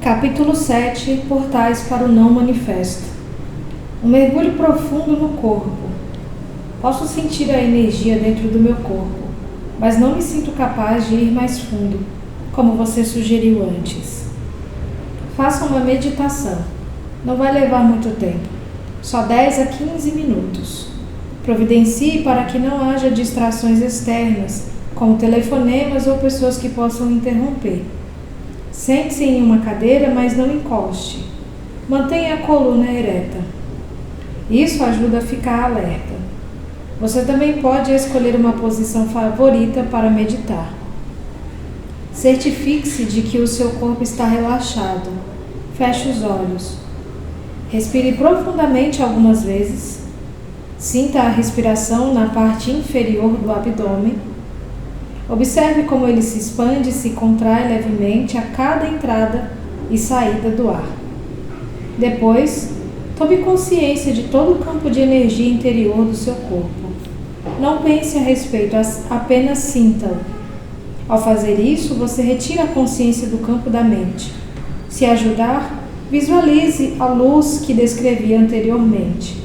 Capítulo 7. Portais para o não manifesto. Um mergulho profundo no corpo. Posso sentir a energia dentro do meu corpo, mas não me sinto capaz de ir mais fundo, como você sugeriu antes. Faça uma meditação. Não vai levar muito tempo, só 10 a 15 minutos. Providencie para que não haja distrações externas, como telefonemas ou pessoas que possam interromper. Sente-se em uma cadeira, mas não encoste. Mantenha a coluna ereta. Isso ajuda a ficar alerta. Você também pode escolher uma posição favorita para meditar. Certifique-se de que o seu corpo está relaxado. Feche os olhos. Respire profundamente algumas vezes. Sinta a respiração na parte inferior do abdômen. Observe como ele se expande e se contrai levemente a cada entrada e saída do ar. Depois, tome consciência de todo o campo de energia interior do seu corpo. Não pense a respeito, apenas sinta-o. Ao fazer isso, você retira a consciência do campo da mente. Se ajudar, visualize a luz que descrevi anteriormente.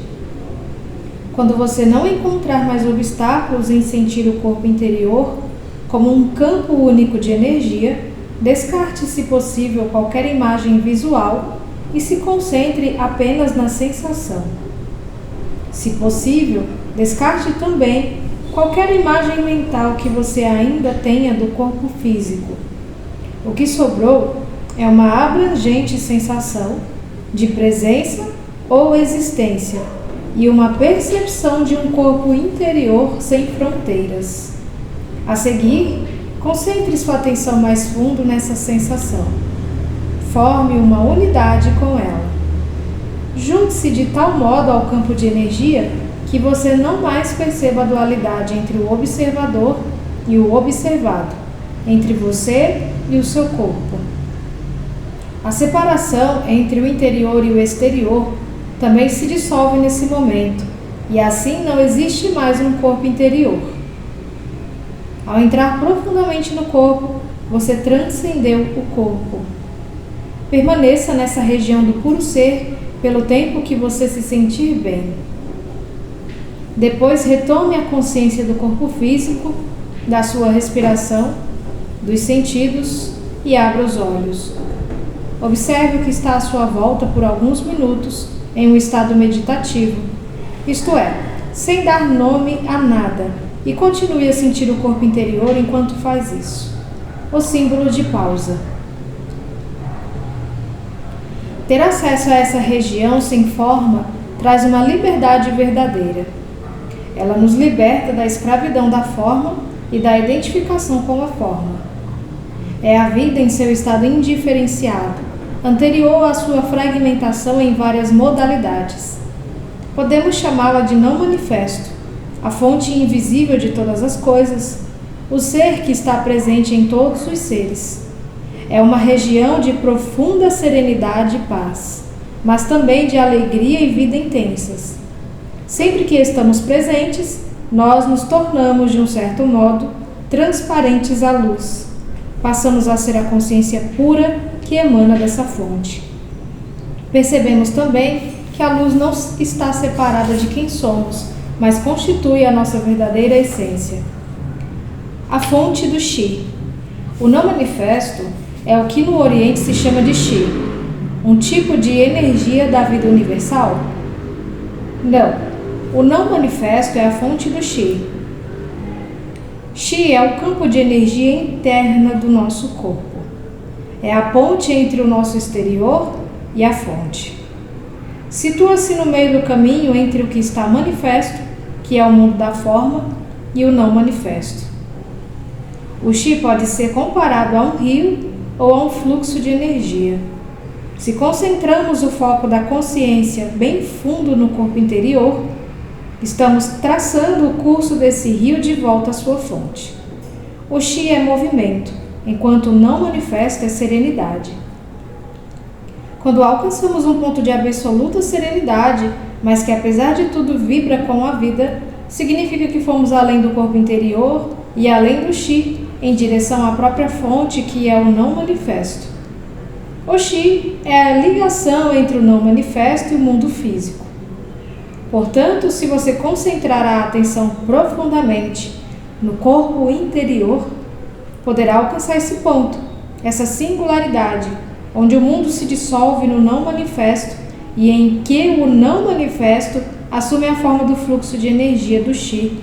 Quando você não encontrar mais obstáculos em sentir o corpo interior como um campo único de energia, descarte, se possível, qualquer imagem visual e se concentre apenas na sensação. Se possível, descarte também qualquer imagem mental que você ainda tenha do corpo físico. O que sobrou é uma abrangente sensação de presença ou existência e uma percepção de um corpo interior sem fronteiras. A seguir, concentre sua atenção mais fundo nessa sensação. Forme uma unidade com ela. Junte-se de tal modo ao campo de energia que você não mais perceba a dualidade entre o observador e o observado, entre você e o seu corpo. A separação entre o interior e o exterior também se dissolve nesse momento, e assim não existe mais um corpo interior. Ao entrar profundamente no corpo, você transcendeu o corpo. Permaneça nessa região do puro ser pelo tempo que você se sentir bem. Depois retome a consciência do corpo físico, da sua respiração, dos sentidos e abra os olhos. Observe o que está à sua volta por alguns minutos em um estado meditativo, isto é, sem dar nome a nada, e continue a sentir o corpo interior enquanto faz isso. O símbolo de pausa. Ter acesso a essa região sem forma traz uma liberdade verdadeira. Ela nos liberta da escravidão da forma e da identificação com a forma. É a vida em seu estado indiferenciado, anterior à sua fragmentação em várias modalidades. Podemos chamá-la de não manifesto, a fonte invisível de todas as coisas, o ser que está presente em todos os seres. É uma região de profunda serenidade e paz, mas também de alegria e vida intensas. Sempre que estamos presentes, nós nos tornamos, de um certo modo, transparentes à luz. Passamos a ser a consciência pura que emana dessa fonte. Percebemos também que a luz não está separada de quem somos, mas constitui a nossa verdadeira essência. A fonte do Chi. O não manifesto é o que no Oriente se chama de Chi, um tipo de energia da vida universal? Não, o não manifesto é a fonte do Chi. Chi é o campo de energia interna do nosso corpo. É a ponte entre o nosso exterior e a fonte. Situa-se no meio do caminho entre o que está manifesto, que é o mundo da forma, e o não manifesto. O Chi pode ser comparado a um rio ou a um fluxo de energia. Se concentramos o foco da consciência bem fundo no corpo interior, estamos traçando o curso desse rio de volta à sua fonte. O Chi é movimento, enquanto o não manifesto é serenidade. Quando alcançamos um ponto de absoluta serenidade, mas que apesar de tudo vibra com a vida, significa que fomos além do corpo interior e além do Chi, em direção à própria fonte que é o não manifesto. O Chi é a ligação entre o não manifesto e o mundo físico. Portanto, se você concentrar a atenção profundamente no corpo interior, poderá alcançar esse ponto, essa singularidade, onde o mundo se dissolve no não manifesto e em que o não manifesto assume a forma do fluxo de energia do Chi,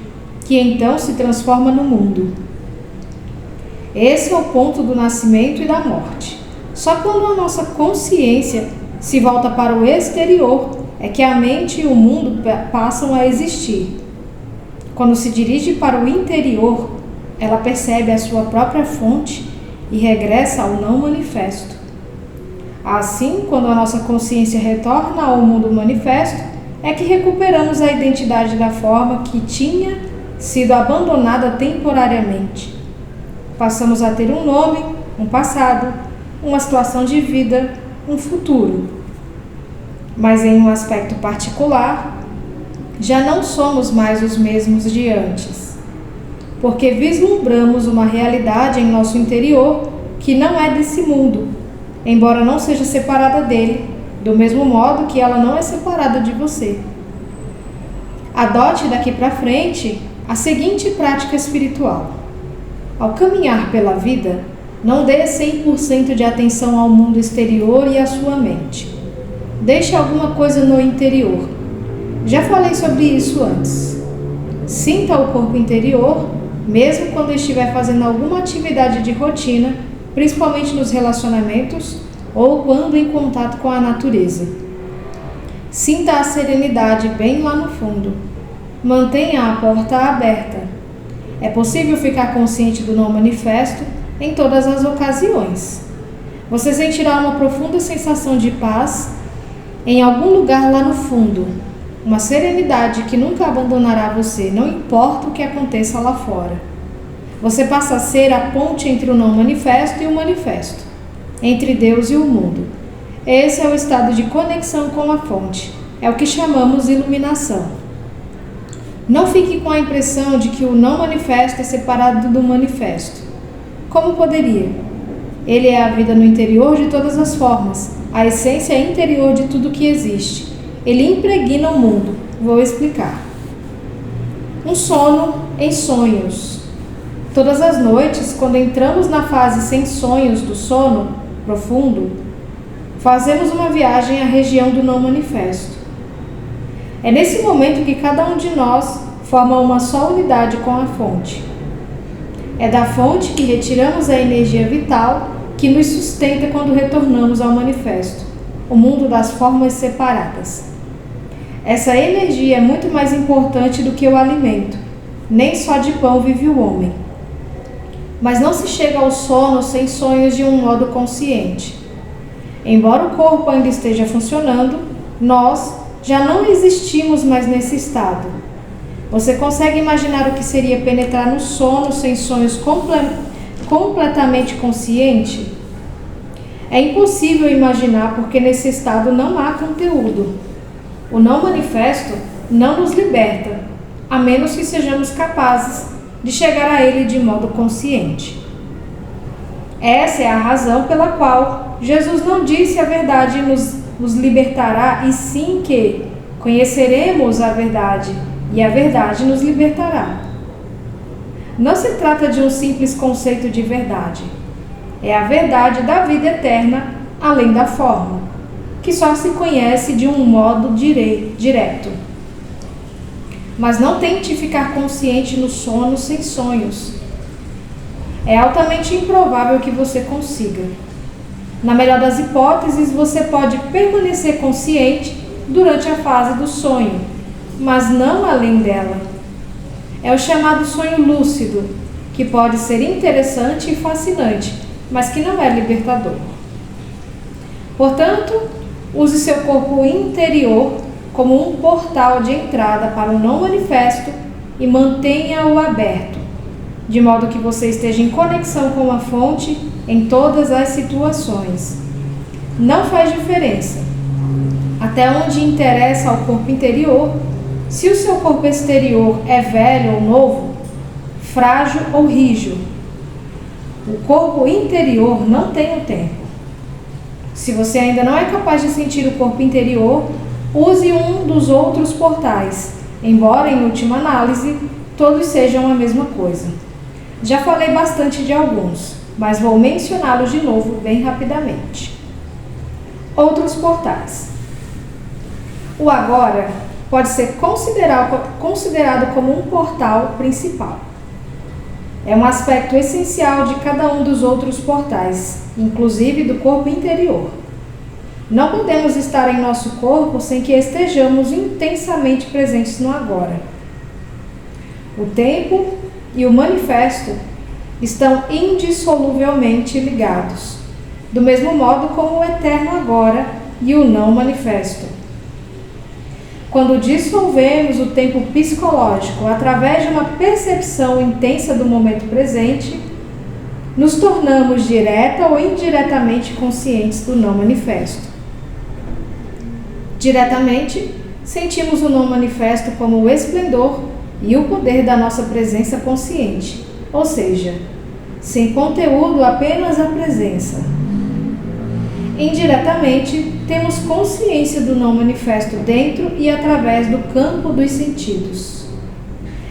que então se transforma no mundo. Esse é o ponto do nascimento e da morte. Só quando a nossa consciência se volta para o exterior é que a mente e o mundo passam a existir. Quando se dirige para o interior, ela percebe a sua própria fonte e regressa ao não manifesto. Assim, quando a nossa consciência retorna ao mundo manifesto, é que recuperamos a identidade da forma que tinha sido abandonada temporariamente. Passamos a ter um nome, um passado, uma situação de vida, um futuro. Mas em um aspecto particular, já não somos mais os mesmos de antes, porque vislumbramos uma realidade em nosso interior que não é desse mundo, embora não seja separada dele, do mesmo modo que ela não é separada de você. Adote daqui para frente a seguinte prática espiritual. Ao caminhar pela vida, não dê 100% de atenção ao mundo exterior e à sua mente. Deixe alguma coisa no interior. Já falei sobre isso antes. Sinta o corpo interior, mesmo quando estiver fazendo alguma atividade de rotina, principalmente nos relacionamentos ou quando em contato com a natureza. Sinta a serenidade bem lá no fundo. Mantenha a porta aberta. É possível ficar consciente do não manifesto em todas as ocasiões. Você sentirá uma profunda sensação de paz em algum lugar lá no fundo, uma serenidade que nunca abandonará você, não importa o que aconteça lá fora. Você passa a ser a ponte entre o não manifesto e o manifesto, entre Deus e o mundo. Esse é o estado de conexão com a fonte, é o que chamamos iluminação. Não fique com a impressão de que o não manifesto é separado do manifesto. Como poderia? Ele é a vida no interior de todas as formas, a essência interior de tudo que existe. Ele impregna o mundo. Vou explicar. Um sono em sonhos. Todas as noites, quando entramos na fase sem sonhos do sono profundo, fazemos uma viagem à região do não manifesto. É nesse momento que cada um de nós forma uma só unidade com a fonte. É da fonte que retiramos a energia vital que nos sustenta quando retornamos ao manifesto, o mundo das formas separadas. Essa energia é muito mais importante do que o alimento. Nem só de pão vive o homem. Mas não se chega ao sono sem sonhos de um modo consciente. Embora o corpo ainda esteja funcionando, nós já não existimos mais nesse estado. Você consegue imaginar o que seria penetrar no sono sem sonhos completamente consciente? É impossível imaginar porque nesse estado não há conteúdo. O não manifesto não nos liberta, a menos que sejamos capazes de chegar a ele de modo consciente. Essa é a razão pela qual Jesus não disse a verdade nos libertará, e sim que conheceremos a verdade e a verdade nos libertará. Não se trata de um simples conceito de verdade. É a verdade da vida eterna além da forma, que só se conhece de um modo direto. Mas não tente ficar consciente no sono sem sonhos. É altamente improvável que você consiga. Na melhor das hipóteses, você pode permanecer consciente durante a fase do sonho, mas não além dela. É o chamado sonho lúcido, que pode ser interessante e fascinante, mas que não é libertador. Portanto, use seu corpo interior como um portal de entrada para o não manifesto e mantenha-o aberto, de modo que você esteja em conexão com a fonte em todas as situações. Não faz diferença até onde interessa ao corpo interior se o seu corpo exterior é velho ou novo, frágil ou rígido. O corpo interior não tem o tempo. Se você ainda não é capaz de sentir o corpo interior, use um dos outros portais, embora, em última análise, todos sejam a mesma coisa. Já falei bastante de alguns, mas vou mencioná-los de novo bem rapidamente. Outros portais. O agora pode ser considerado como um portal principal. É um aspecto essencial de cada um dos outros portais, inclusive do corpo interior. Não podemos estar em nosso corpo sem que estejamos intensamente presentes no agora. O tempo e o manifesto estão indissoluvelmente ligados, do mesmo modo como o eterno agora e o não manifesto. Quando dissolvemos o tempo psicológico através de uma percepção intensa do momento presente, nos tornamos direta ou indiretamente conscientes do não manifesto. Diretamente, sentimos o não manifesto como o esplendor e o poder da nossa presença consciente, ou seja, sem conteúdo, apenas a presença. Indiretamente, temos consciência do não manifesto dentro e através do campo dos sentidos.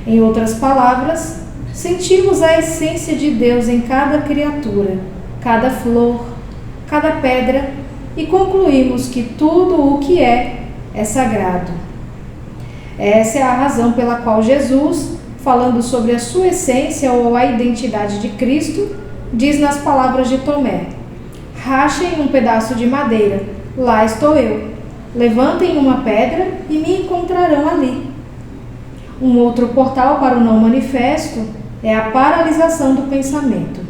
Em outras palavras, sentimos a essência de Deus em cada criatura, cada flor, cada pedra e concluímos que tudo o que é sagrado. Essa é a razão pela qual Jesus, falando sobre a sua essência ou a identidade de Cristo, diz nas palavras de Tomé: rachem um pedaço de madeira, lá estou eu. Levantem uma pedra e me encontrarão ali. Um outro portal para o não manifesto é a paralisação do pensamento.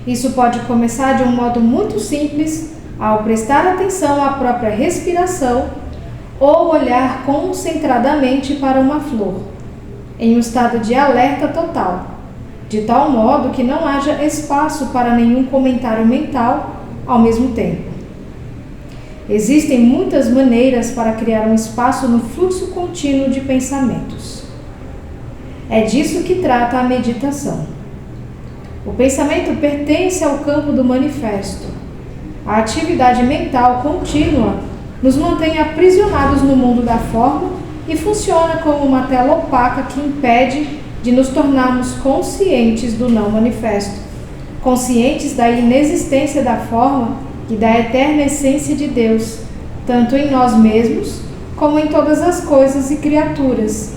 Isso pode começar de um modo muito simples, ao prestar atenção à própria respiração ou olhar concentradamente para uma flor, em um estado de alerta total, de tal modo que não haja espaço para nenhum comentário mental ao mesmo tempo. Existem muitas maneiras para criar um espaço no fluxo contínuo de pensamentos. É disso que trata a meditação. O pensamento pertence ao campo do manifesto. A atividade mental contínua nos mantém aprisionados no mundo da forma e funciona como uma tela opaca que impede de nos tornarmos conscientes do não manifesto, conscientes da inexistência da forma e da eterna essência de Deus, tanto em nós mesmos como em todas as coisas e criaturas.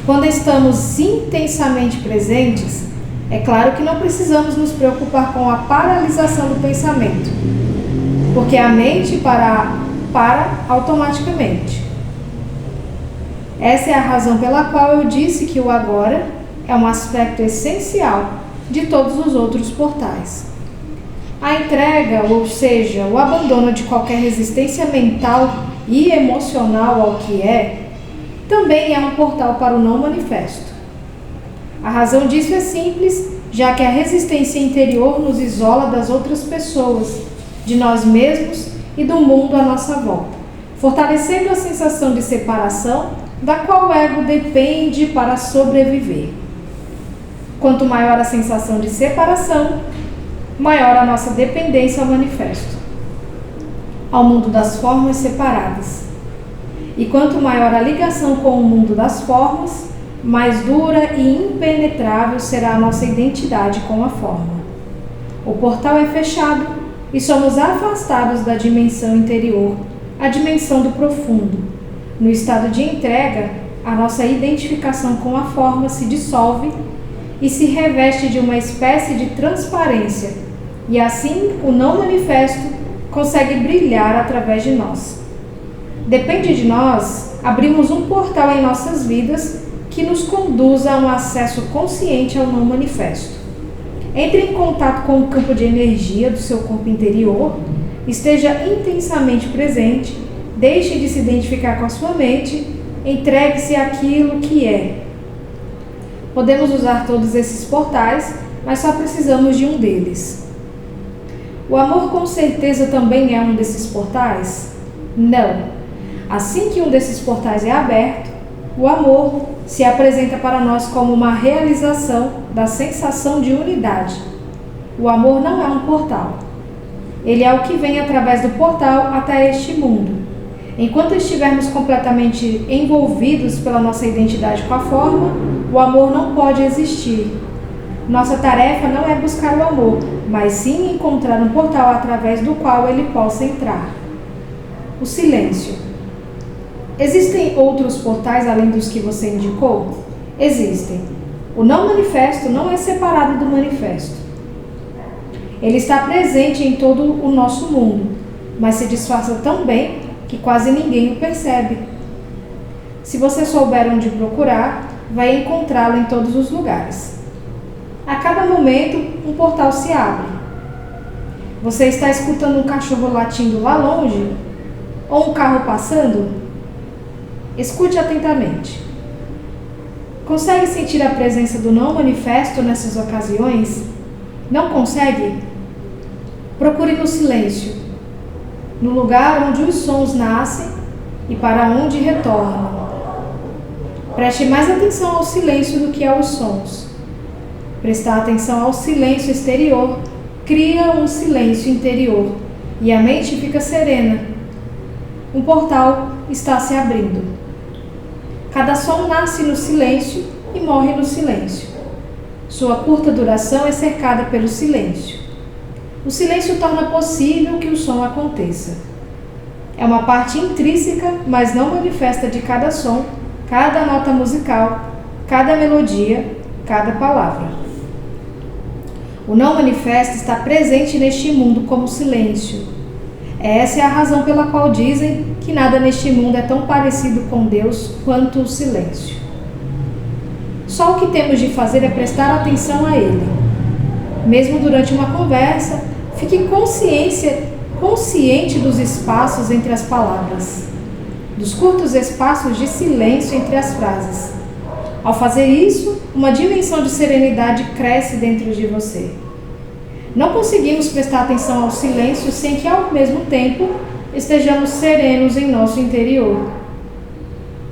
Quando estamos intensamente presentes, é claro que não precisamos nos preocupar com a paralisação do pensamento, porque a mente para automaticamente. Essa é a razão pela qual eu disse que o agora é um aspecto essencial de todos os outros portais. A entrega, ou seja, o abandono de qualquer resistência mental e emocional ao que é, também é um portal para o não manifesto. A razão disso é simples, já que a resistência interior nos isola das outras pessoas, de nós mesmos e do mundo à nossa volta, fortalecendo a sensação de separação da qual o ego depende para sobreviver. Quanto maior a sensação de separação, maior a nossa dependência ao manifesto, ao mundo das formas separadas. E quanto maior a ligação com o mundo das formas, mais dura e impenetrável será a nossa identidade com a forma. O portal é fechado e somos afastados da dimensão interior, a dimensão do profundo. No estado de entrega, a nossa identificação com a forma se dissolve e se reveste de uma espécie de transparência, e assim o não manifesto consegue brilhar através de nós. Depende de nós abrirmos um portal em nossas vidas que nos conduza a um acesso consciente ao não manifesto. Entre em contato com o campo de energia do seu corpo interior, esteja intensamente presente, deixe de se identificar com a sua mente, entregue-se àquilo que é. Podemos usar todos esses portais, mas só precisamos de um deles. O amor com certeza também é um desses portais? Não. Assim que um desses portais é aberto, o amor se apresenta para nós como uma realização da sensação de unidade. O amor não é um portal. Ele é o que vem através do portal até este mundo. Enquanto estivermos completamente envolvidos pela nossa identidade com a forma, o amor não pode existir. Nossa tarefa não é buscar o amor, mas sim encontrar um portal através do qual ele possa entrar. O silêncio. Existem outros portais além dos que você indicou? Existem. O não manifesto não é separado do manifesto. Ele está presente em todo o nosso mundo, mas se disfarça tão bem que quase ninguém o percebe. Se você souber onde procurar, vai encontrá-lo em todos os lugares. A cada momento, um portal se abre. Você está escutando um cachorro latindo lá longe? Ou um carro passando? Escute atentamente. Consegue sentir a presença do não manifesto nessas ocasiões? Não consegue? Procure no silêncio, no lugar onde os sons nascem e para onde retornam. Preste mais atenção ao silêncio do que aos sons. Prestar atenção ao silêncio exterior cria um silêncio interior e a mente fica serena. Um portal está se abrindo. Cada som nasce no silêncio e morre no silêncio. Sua curta duração é cercada pelo silêncio. O silêncio torna possível que o som aconteça. É uma parte intrínseca, mas não manifesta de cada som, cada nota musical, cada melodia, cada palavra. O não manifesto está presente neste mundo como silêncio. Essa é a razão pela qual dizem que nada neste mundo é tão parecido com Deus quanto o silêncio. Só o que temos de fazer é prestar atenção a Ele. Mesmo durante uma conversa, fique consciente dos espaços entre as palavras, dos curtos espaços de silêncio entre as frases. Ao fazer isso, uma dimensão de serenidade cresce dentro de você. Não conseguimos prestar atenção ao silêncio sem que, ao mesmo tempo, estejamos serenos em nosso interior.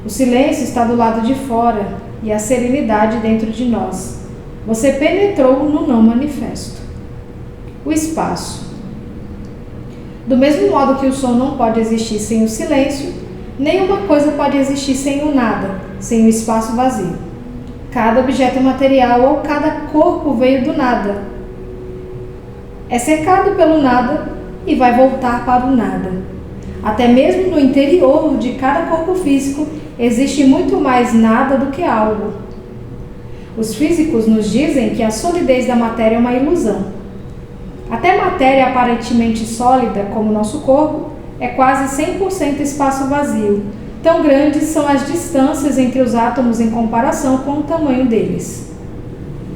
O silêncio está do lado de fora e a serenidade dentro de nós. Você penetrou no não manifesto. O espaço. Do mesmo modo que o som não pode existir sem o silêncio, nenhuma coisa pode existir sem o nada, sem o espaço vazio. Cada objeto material ou cada corpo veio do nada. É cercado pelo nada e vai voltar para o nada. Até mesmo no interior de cada corpo físico existe muito mais nada do que algo. Os físicos nos dizem que a solidez da matéria é uma ilusão. Até matéria aparentemente sólida, como nosso corpo, é quase 100% espaço vazio. Tão grandes são as distâncias entre os átomos em comparação com o tamanho deles.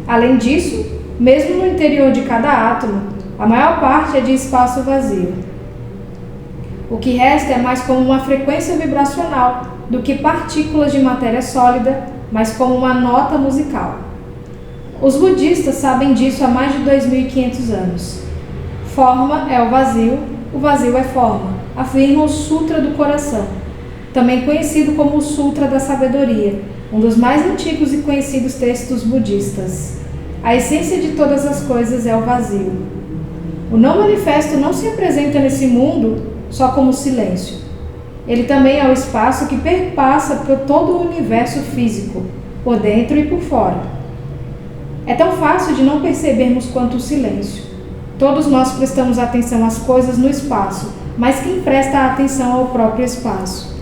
Além disso, mesmo no interior de cada átomo, a maior parte é de espaço vazio. O que resta é mais como uma frequência vibracional do que partículas de matéria sólida, mas como uma nota musical. Os budistas sabem disso há mais de 2.500 anos. Forma é o vazio é forma, afirma o Sutra do Coração, também conhecido como o Sutra da Sabedoria, um dos mais antigos e conhecidos textos budistas. A essência de todas as coisas é o vazio. O não manifesto não se apresenta nesse mundo só como silêncio. Ele também é o espaço que perpassa por todo o universo físico, por dentro e por fora. É tão fácil de não percebermos quanto o silêncio. Todos nós prestamos atenção às coisas no espaço, mas quem presta atenção ao próprio espaço?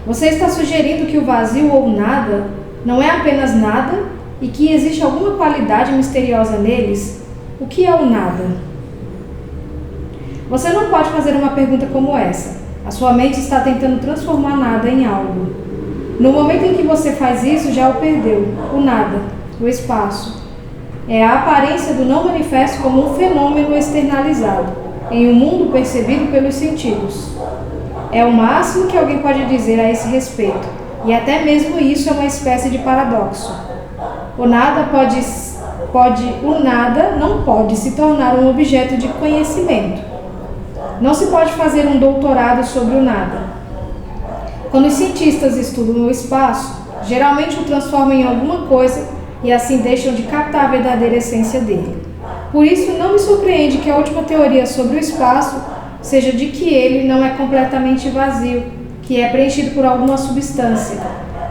Você está sugerindo que o vazio ou nada não é apenas nada e que existe alguma qualidade misteriosa neles? O que é o nada? Você não pode fazer uma pergunta como essa. A sua mente está tentando transformar nada em algo. No momento em que você faz isso, já o perdeu. O nada, o espaço. É a aparência do não manifesto como um fenômeno externalizado, em um mundo percebido pelos sentidos. É o máximo que alguém pode dizer a esse respeito, e até mesmo isso é uma espécie de paradoxo. O nada não pode se tornar um objeto de conhecimento. Não se pode fazer um doutorado sobre o nada. Quando os cientistas estudam o espaço, geralmente o transformam em alguma coisa e assim deixam de captar a verdadeira essência dele. Por isso, não me surpreende que a última teoria sobre o espaço seja de que ele não é completamente vazio, que é preenchido por alguma substância.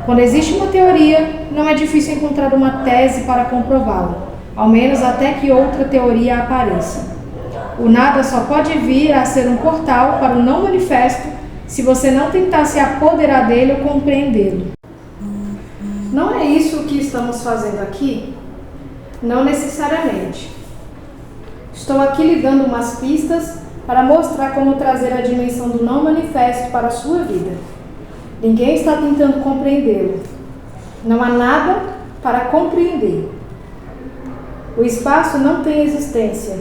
Quando existe uma teoria, não é difícil encontrar uma tese para comprová-la, ao menos até que outra teoria apareça. O nada só pode vir a ser um portal para o não manifesto se você não tentar se apoderar dele ou compreendê-lo. Não é isso o que estamos fazendo aqui? Não necessariamente. Estou aqui lhe dando umas pistas para mostrar como trazer a dimensão do não manifesto para a sua vida. Ninguém está tentando compreendê-lo. Não há nada para compreender. O espaço não tem existência.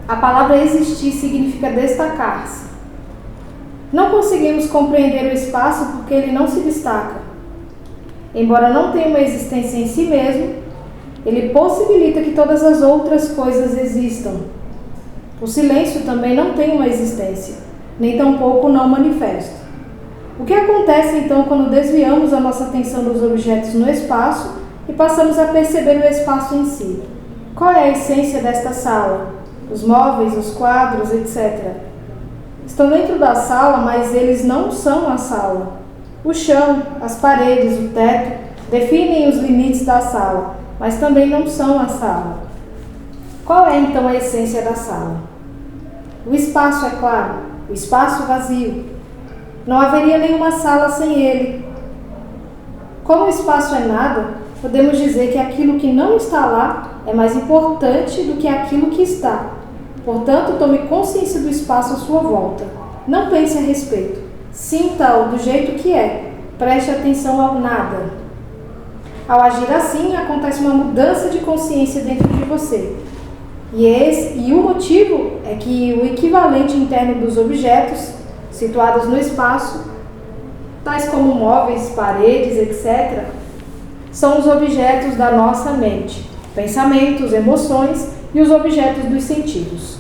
A palavra existir significa destacar-se. Não conseguimos compreender o espaço porque ele não se destaca. Embora não tenha uma existência em si mesmo, ele possibilita que todas as outras coisas existam. O silêncio também não tem uma existência, nem tampouco o não manifesto. O que acontece então quando desviamos a nossa atenção dos objetos no espaço e passamos a perceber o espaço em si? Qual é a essência desta sala? Os móveis, os quadros, etc. Estão dentro da sala, mas eles não são a sala. O chão, as paredes, o teto definem os limites da sala, mas também não são a sala. Qual é então a essência da sala? O espaço, é claro, o espaço vazio. Não haveria nenhuma sala sem ele. Como o espaço é nada, podemos dizer que aquilo que não está lá é mais importante do que aquilo que está. Portanto, tome consciência do espaço à sua volta. Não pense a respeito. Sinta-o do jeito que é. Preste atenção ao nada. Ao agir assim, acontece uma mudança de consciência dentro de você. E o motivo é que o equivalente interno dos objetos situados no espaço, tais como móveis, paredes, etc., são os objetos da nossa mente, pensamentos, emoções e os objetos dos sentidos.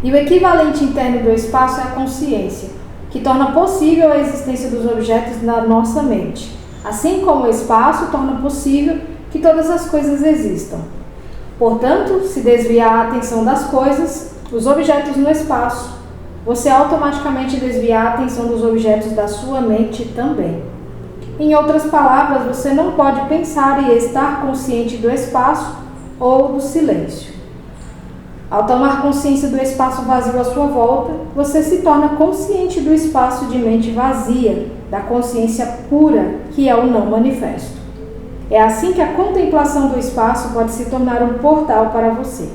E o equivalente interno do espaço é a consciência, que torna possível a existência dos objetos na nossa mente, assim como o espaço torna possível que todas as coisas existam. Portanto, se desviar a atenção das coisas, os objetos no espaço, você automaticamente desvia a atenção dos objetos da sua mente também. Em outras palavras, você não pode pensar e estar consciente do espaço ou do silêncio. Ao tomar consciência do espaço vazio à sua volta, você se torna consciente do espaço de mente vazia, da consciência pura, que é o não manifesto. É assim que a contemplação do espaço pode se tornar um portal para você.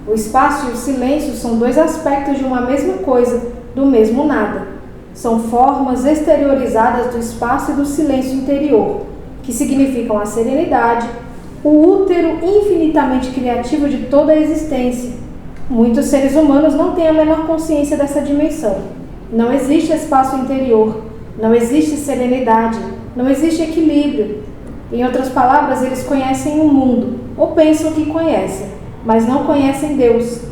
O espaço e o silêncio são dois aspectos de uma mesma coisa, do mesmo nada. São formas exteriorizadas do espaço e do silêncio interior, que significam a serenidade, o útero infinitamente criativo de toda a existência. Muitos seres humanos não têm a menor consciência dessa dimensão. Não existe espaço interior, não existe serenidade, não existe equilíbrio. Em outras palavras, eles conhecem o mundo, ou pensam que conhecem, mas não conhecem Deus.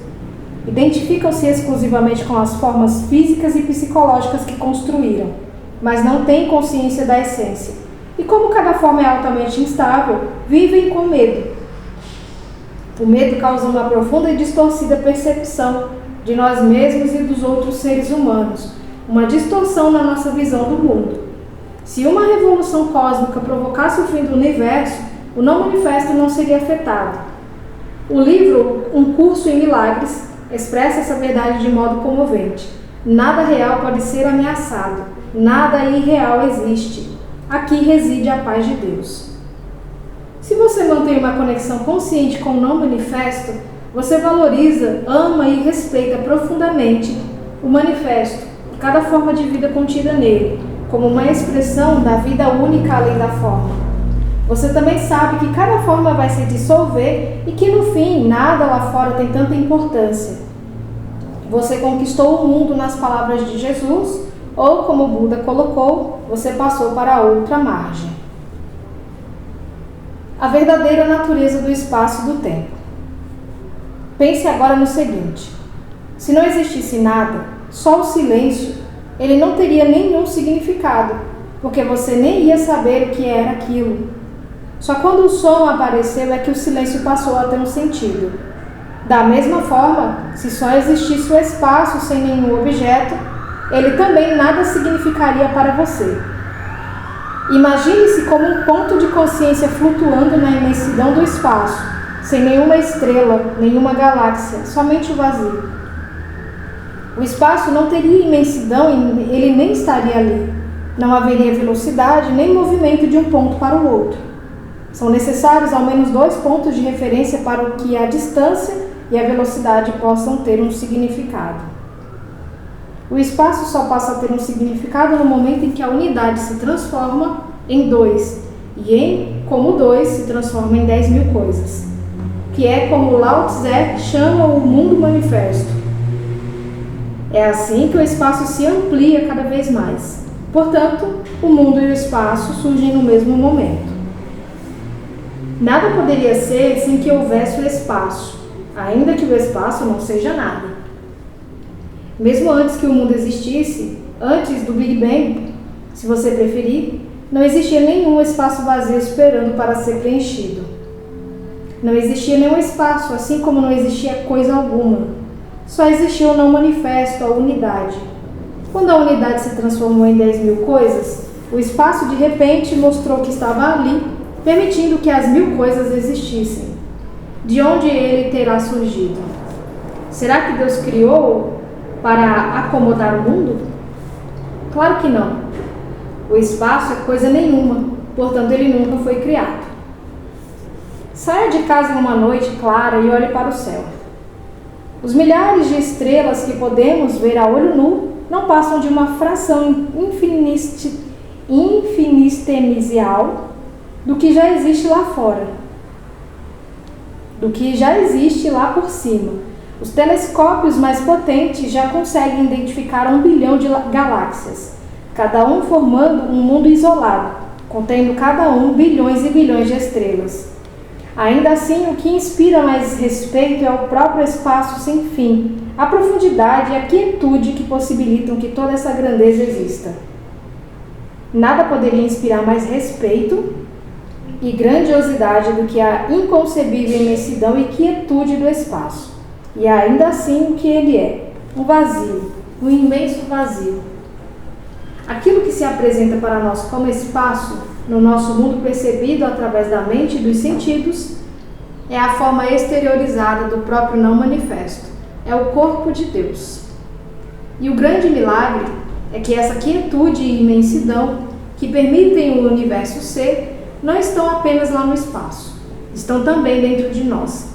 Identificam-se exclusivamente com as formas físicas e psicológicas que construíram, mas não têm consciência da essência. E como cada forma é altamente instável, vivem com medo. O medo causa uma profunda e distorcida percepção de nós mesmos e dos outros seres humanos, uma distorção na nossa visão do mundo. Se uma revolução cósmica provocasse o fim do universo, o não manifesto não seria afetado. O livro Um Curso em Milagres expressa essa verdade de modo comovente. Nada real pode ser ameaçado, nada irreal existe. Aqui reside a paz de Deus. Se você mantém uma conexão consciente com o não manifesto, você valoriza, ama e respeita profundamente o manifesto, cada forma de vida contida nele, como uma expressão da vida única além da forma. Você também sabe que cada forma vai se dissolver e que no fim nada lá fora tem tanta importância. Você conquistou o mundo nas palavras de Jesus, ou como Buda colocou, você passou para outra margem. A verdadeira natureza do espaço e do tempo. Pense agora no seguinte: se não existisse nada, só o silêncio, ele não teria nenhum significado, porque você nem ia saber o que era aquilo. Só quando o som apareceu é que o silêncio passou a ter um sentido. Da mesma forma, se só existisse o espaço sem nenhum objeto, ele também nada significaria para você. Imagine-se como um ponto de consciência flutuando na imensidão do espaço, sem nenhuma estrela, nenhuma galáxia, somente o vazio. O espaço não teria imensidão e ele nem estaria ali. Não haveria velocidade nem movimento de um ponto para o outro. São necessários ao menos 2 pontos de referência para que a distância e a velocidade possam ter um significado. O espaço só passa a ter um significado no momento em que a unidade se transforma em 2, e como 2 se transforma em 10.000 coisas, que é como Lao Tse chama o mundo manifesto. É assim que o espaço se amplia cada vez mais. Portanto, o mundo e o espaço surgem no mesmo momento. Nada poderia ser sem que houvesse o espaço, ainda que o espaço não seja nada. Mesmo antes que o mundo existisse, antes do Big Bang, se você preferir, não existia nenhum espaço vazio esperando para ser preenchido. Não existia nenhum espaço, assim como não existia coisa alguma. Só existia o não manifesto, a unidade. Quando a unidade se transformou em 10.000 coisas, o espaço de repente mostrou que estava ali, permitindo que as 1.000 coisas existissem. De onde ele terá surgido? Será que Deus criou para acomodar o mundo? Claro que não. O espaço é coisa nenhuma, portanto ele nunca foi criado. Saia de casa em uma noite clara e olhe para o céu. Os milhares de estrelas que podemos ver a olho nu não passam de uma fração infinitesimal do que já existe lá fora, do que já existe lá por cima. Os telescópios mais potentes já conseguem identificar 1 bilhão de galáxias, cada um formando um mundo isolado, contendo cada um bilhões e bilhões de estrelas. Ainda assim, o que inspira mais respeito é o próprio espaço sem fim, a profundidade e a quietude que possibilitam que toda essa grandeza exista. Nada poderia inspirar mais respeito e grandiosidade do que a inconcebível imensidão e quietude do espaço. E ainda assim o que ele é, um vazio, um imenso vazio. Aquilo que se apresenta para nós como espaço, no nosso mundo percebido através da mente e dos sentidos, é a forma exteriorizada do próprio não manifesto, é o corpo de Deus. E o grande milagre é que essa quietude e imensidão que permitem o universo ser, não estão apenas lá no espaço, estão também dentro de nós.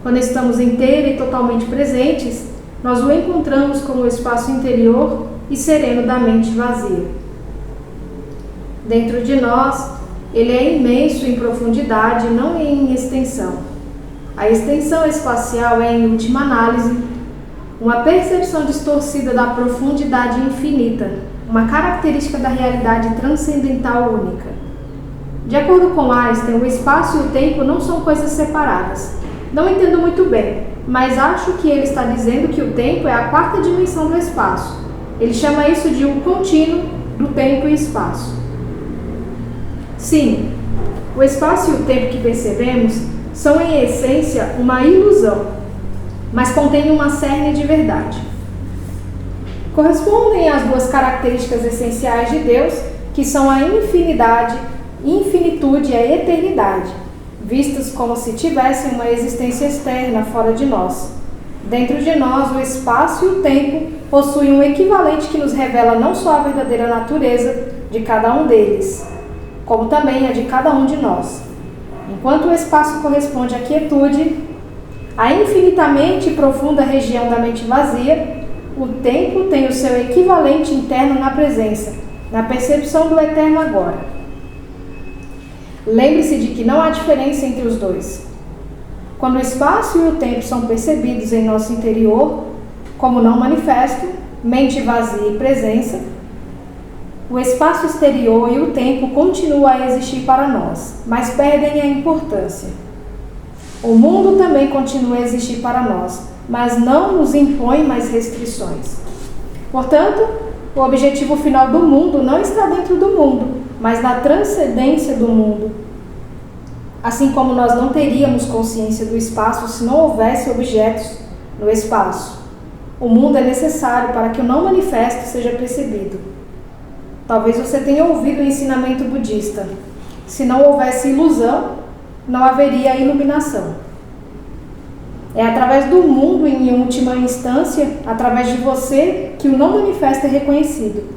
Quando estamos inteira e totalmente presentes, nós o encontramos como o espaço interior e sereno da mente vazia. Dentro de nós, ele é imenso em profundidade, não em extensão. A extensão espacial é, em última análise, uma percepção distorcida da profundidade infinita, uma característica da realidade transcendental única. De acordo com Einstein, o espaço e o tempo não são coisas separadas. Não entendo muito bem, mas acho que ele está dizendo que o tempo é a 4ª dimensão do espaço. Ele chama isso de um contínuo do tempo e espaço. Sim, o espaço e o tempo que percebemos são em essência uma ilusão, mas contêm uma cerne de verdade. Correspondem às 2 características essenciais de Deus, que são a infinitude e a eternidade, vistas como se tivessem uma existência externa fora de nós. Dentro de nós, o espaço e o tempo possuem um equivalente que nos revela não só a verdadeira natureza de cada um deles, como também a de cada um de nós. Enquanto o espaço corresponde à quietude, a infinitamente profunda região da mente vazia, o tempo tem o seu equivalente interno na presença, na percepção do eterno agora. Lembre-se de que não há diferença entre os dois. Quando o espaço e o tempo são percebidos em nosso interior, como não manifesto, mente vazia e presença, o espaço exterior e o tempo continuam a existir para nós, mas perdem a importância. O mundo também continua a existir para nós, mas não nos impõe mais restrições. Portanto, o objetivo final do mundo não está dentro do mundo, mas na transcendência do mundo. Assim como nós não teríamos consciência do espaço se não houvesse objetos no espaço. O mundo é necessário para que o não manifesto seja percebido. Talvez você tenha ouvido o ensinamento budista. Se não houvesse ilusão, não haveria iluminação. É através do mundo, em última instância, através de você, que o não manifesto é reconhecido.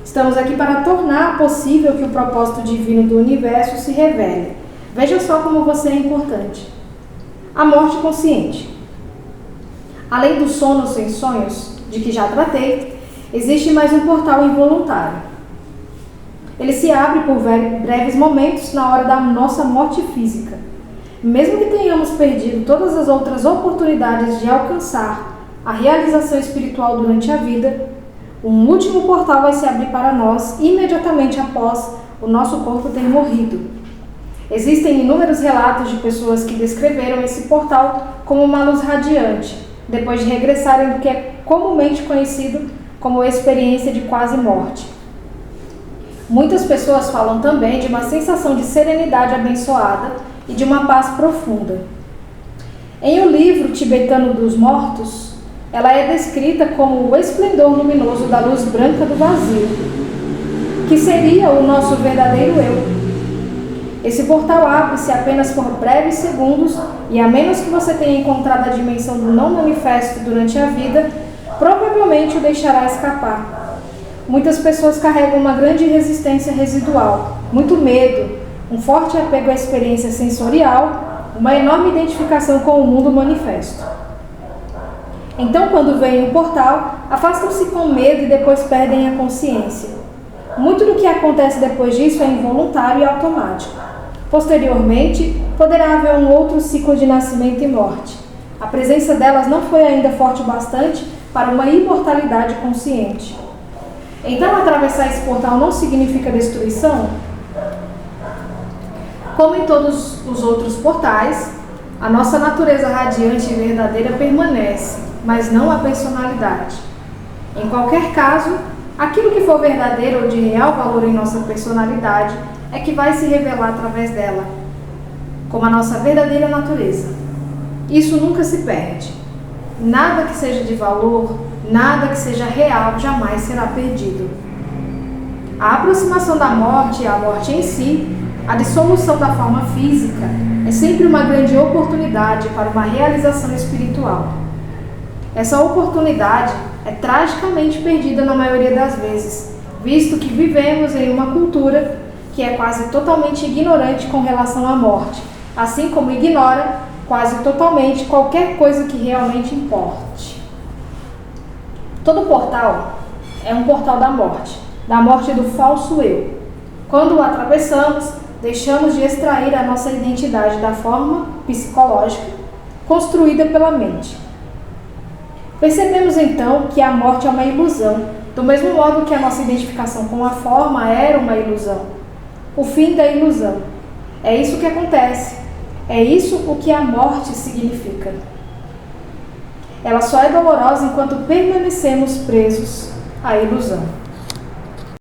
Estamos aqui para tornar possível que o propósito divino do universo se revele. Veja só como você é importante. A morte consciente. Além do sono sem sonhos, de que já tratei, existe mais um portal involuntário. Ele se abre por breves momentos na hora da nossa morte física. Mesmo que tenhamos perdido todas as outras oportunidades de alcançar a realização espiritual durante a vida, um último portal vai se abrir para nós imediatamente após o nosso corpo ter morrido. Existem inúmeros relatos de pessoas que descreveram esse portal como uma luz radiante, depois de regressarem do que é comumente conhecido como experiência de quase morte. Muitas pessoas falam também de uma sensação de serenidade abençoada e de uma paz profunda. Em O Livro Tibetano dos Mortos, ela é descrita como o esplendor luminoso da luz branca do vazio, que seria o nosso verdadeiro eu. Esse portal abre-se apenas por breves segundos e, a menos que você tenha encontrado a dimensão do não manifesto durante a vida, provavelmente o deixará escapar. Muitas pessoas carregam uma grande resistência residual, muito medo, um forte apego à experiência sensorial, uma enorme identificação com o mundo manifesto. Então, quando veem um portal, afastam-se com medo e depois perdem a consciência. Muito do que acontece depois disso é involuntário e automático. Posteriormente, poderá haver um outro ciclo de nascimento e morte. A presença delas não foi ainda forte o bastante para uma imortalidade consciente. Então, atravessar esse portal não significa destruição? Como em todos os outros portais, a nossa natureza radiante e verdadeira permanece, mas não a personalidade. Em qualquer caso, aquilo que for verdadeiro ou de real valor em nossa personalidade é que vai se revelar através dela, como a nossa verdadeira natureza. Isso nunca se perde. Nada que seja de valor, nada que seja real, jamais será perdido. A aproximação da morte e a morte em si, a dissolução da forma física, é sempre uma grande oportunidade para uma realização espiritual. Essa oportunidade é tragicamente perdida na maioria das vezes, visto que vivemos em uma cultura que é quase totalmente ignorante com relação à morte, assim como ignora quase totalmente qualquer coisa que realmente importe. Todo portal é um portal da morte do falso eu. Quando o atravessamos, deixamos de extrair a nossa identidade da forma psicológica construída pela mente. Percebemos então que a morte é uma ilusão, do mesmo modo que a nossa identificação com a forma era uma ilusão. O fim da ilusão. É isso que acontece. É isso o que a morte significa. Ela só é dolorosa enquanto permanecemos presos à ilusão.